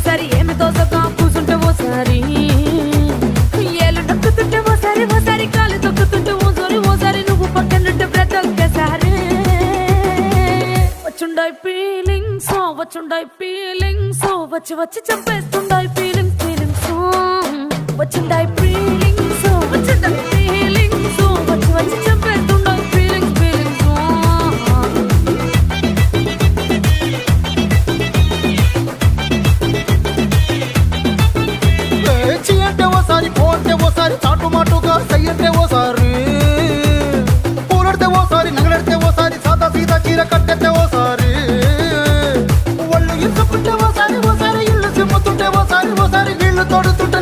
ఓసారి ఏమి తోసక కూసుంటే ఓసారి ఏలు నొక్కుతుంటే ఓసారి ఓసారి కాలు తొక్కుతుంటే ఓసారి నువ్వు పక్కనుంటే బ్రతొక్కసారి వచ్చుండాయి ఫీలింగ్స్ వచ్చి వచ్చి చంపేస్తుండాయి ఫీలింగ్స్ వచ్చిండాయి ఫీలింగ్స్ వచ్చి వచ్చి చంపేస్తుండాయి ఫీలింగ్స్ అంటే ఓసారి పోతే ఓసారి చాటు మాటుగా సయ్యంటే ఓసారి పూలడితే ఓసారి నగలడితే ఓసారి సాదా సీదా చీర కట్టెత్తే ఓసారి ఒళ్ళు ఇసుకుంటే ఓసారి ఇల్లు సిమ్ముతుంటే ఓసారి నీళ్లు తోడుతుంటే